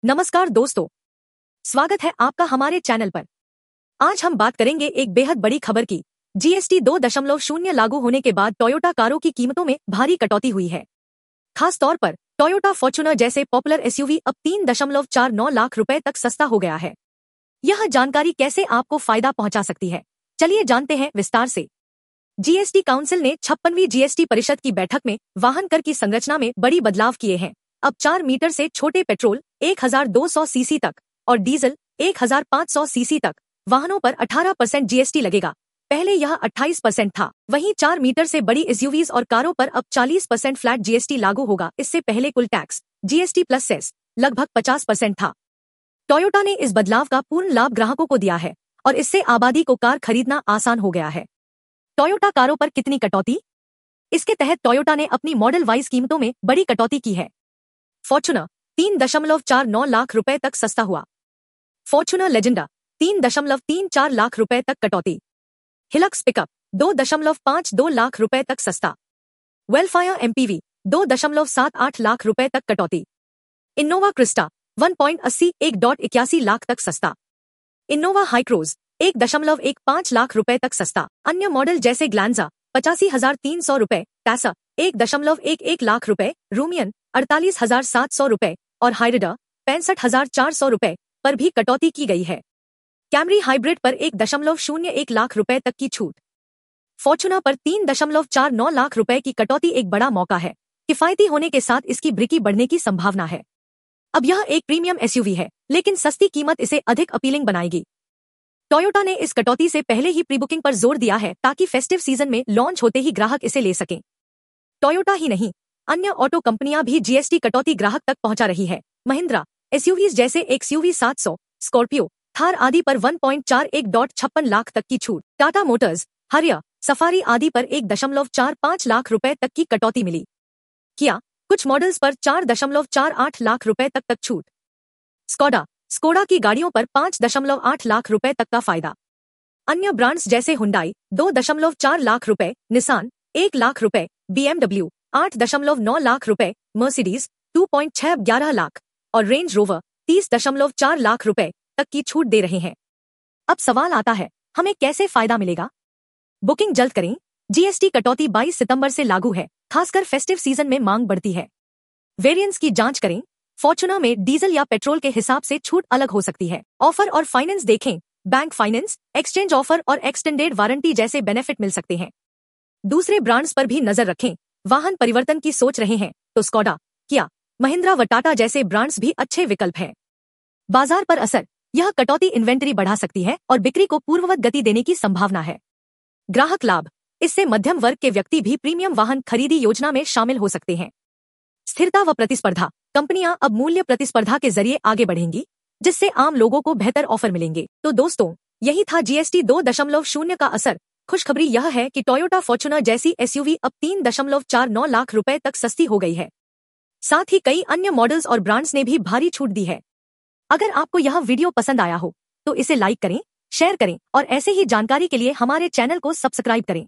नमस्कार दोस्तों, स्वागत है आपका हमारे चैनल पर। आज हम बात करेंगे एक बेहद बड़ी खबर की। जीएसटी 2.0 लागू होने के बाद टोयोटा कारों की कीमतों में भारी कटौती हुई है। खास तौर पर टोयोटा फॉर्च्यूनर जैसे पॉपुलर एसयूवी अब 3.49 लाख रुपए तक सस्ता हो गया है। यह जानकारी कैसे आपको फायदा पहुंचा सकती है, चलिए जानते हैं विस्तार से। जीएसटी काउंसिल ने 56वीं जीएसटी परिषद की बैठक में वाहन कर की संरचना में बड़ी बदलाव किए हैं। अब 4 मीटर से छोटे पेट्रोल 1200 सीसी तक और डीजल 1500 सीसी तक वाहनों पर 18% जीएसटी लगेगा। पहले यह 28% था। वहीं 4 मीटर से बड़ी एसयूवीज और कारों पर अब 40% फ्लैट जीएसटी लागू होगा। इससे पहले कुल टैक्स, जीएसटी प्लस सेस लगभग 50% था। टोयोटा ने इस बदलाव का पूर्ण लाभ ग्राहकों को दिया है और इससे आबादी को कार खरीदना आसान हो गया है। टोयोटा कारों पर कितनी कटौती? इसके तहत टोयोटा ने अपनी मॉडल वाइज कीमतों में बड़ी कटौती की है। फॉर्च्यूनर 3.49 लाख रुपए तक सस्ता हुआ। फॉर्च्यूनर लेजेंडा 3.34 लाख रुपए तक कटौती। हिलक्स पिकअप 2.52 लाख रुपए तक सस्ता। वेलफायर एमपीवी 2.78 लाख रुपए तक कटौती। इनोवा क्रिस्टा 1.81 लाख तक सस्ता। इनोवा हाईक्रोज 1.15 लाख रुपए तक सस्ता। अन्य मॉडल जैसे ग्लैंजा 85,300 रुपए, टैसा 1.11 लाख रुपए, रूमियन 48,700 रुपए और हाइरिडर 65,400 रुपए पर भी कटौती की गई है। कैमरी हाइब्रिड पर 1.01 लाख रुपए तक की छूट। फॉर्च्यूनर पर 3.49 लाख रुपए की कटौती एक बड़ा मौका है। किफायती होने के साथ इसकी बिक्री बढ़ने की संभावना है। अब यह एक प्रीमियम एसयूवी है, लेकिन सस्ती कीमत इसे अधिक अपीलिंग बनाएगी। टोयोटा ने इस कटौती से पहले ही प्री बुकिंग पर जोर दिया है ताकि फेस्टिव सीजन में लॉन्च होते ही ग्राहक इसे ले सकें। टोयोटा ही नहीं, अन्य ऑटो कंपनियां भी जीएसटी कटौती ग्राहक तक पहुंचा रही है। महिंद्रा एसयूवीज जैसे एक्सयूवी 700, स्कॉर्पियो, थार आदि पर 1.41 लाख तक की छूट। टाटा मोटर्स, हरियर, सफारी आदि पर 1.45 लाख रुपए तक की कटौती मिली। किया कुछ मॉडल्स पर 4.48 लाख रुपए तक छूट। स्कोडा की गाड़ियों पर 5.8 लाख रुपए तक का फायदा। अन्य ब्रांड्स जैसे हुंडई 2.4 लाख रुपए, निसान 1 लाख रुपए, बीएमडब्ल्यू 8.9 लाख रुपए, मर्सिडीज 2.11 लाख और रेंज रोवर 30.4 लाख रुपए तक की छूट दे रहे हैं। अब सवाल आता है, हमें कैसे फायदा मिलेगा? बुकिंग जल्द करें। जीएसटी कटौती 22 सितंबर से लागू है। खासकर फेस्टिव सीजन में मांग बढ़ती है। वेरिएंट्स की जांच करें। फॉर्च्यूनर में डीजल या पेट्रोल के हिसाब से छूट अलग हो सकती है। ऑफर और फाइनेंस देखें। बैंक फाइनेंस, एक्सचेंज ऑफर और एक्सटेंडेड वारंटी जैसे बेनिफिट मिल सकते हैं। दूसरे ब्रांड्स पर भी नजर रखें। वाहन परिवर्तन की सोच रहे हैं तो स्कोडा, किया, महिंद्रा व टाटा जैसे ब्रांड्स भी अच्छे विकल्प हैं। बाजार पर असर, यह कटौती इन्वेंटरी बढ़ा सकती है और बिक्री को पूर्ववत गति देने की संभावना है। ग्राहक लाभ, इससे मध्यम वर्ग के व्यक्ति भी प्रीमियम वाहन खरीदी योजना में शामिल हो सकते हैं। स्थिरता व प्रतिस्पर्धा, कंपनियां अब मूल्य प्रतिस्पर्धा के जरिए आगे बढ़ेंगी, जिससे आम लोगों को बेहतर ऑफर मिलेंगे। तो दोस्तों, यही था जीएसटी 2.0 का असर। खुशखबरी यह है कि टोयोटा फॉर्च्यूनर जैसी एसयूवी अब 3.49 लाख रुपए तक सस्ती हो गई है। साथ ही कई अन्य मॉडल्स और ब्रांड्स ने भी भारी छूट दी है। अगर आपको यह वीडियो पसंद आया हो तो इसे लाइक करें, शेयर करें और ऐसे ही जानकारी के लिए हमारे चैनल को सब्सक्राइब करें।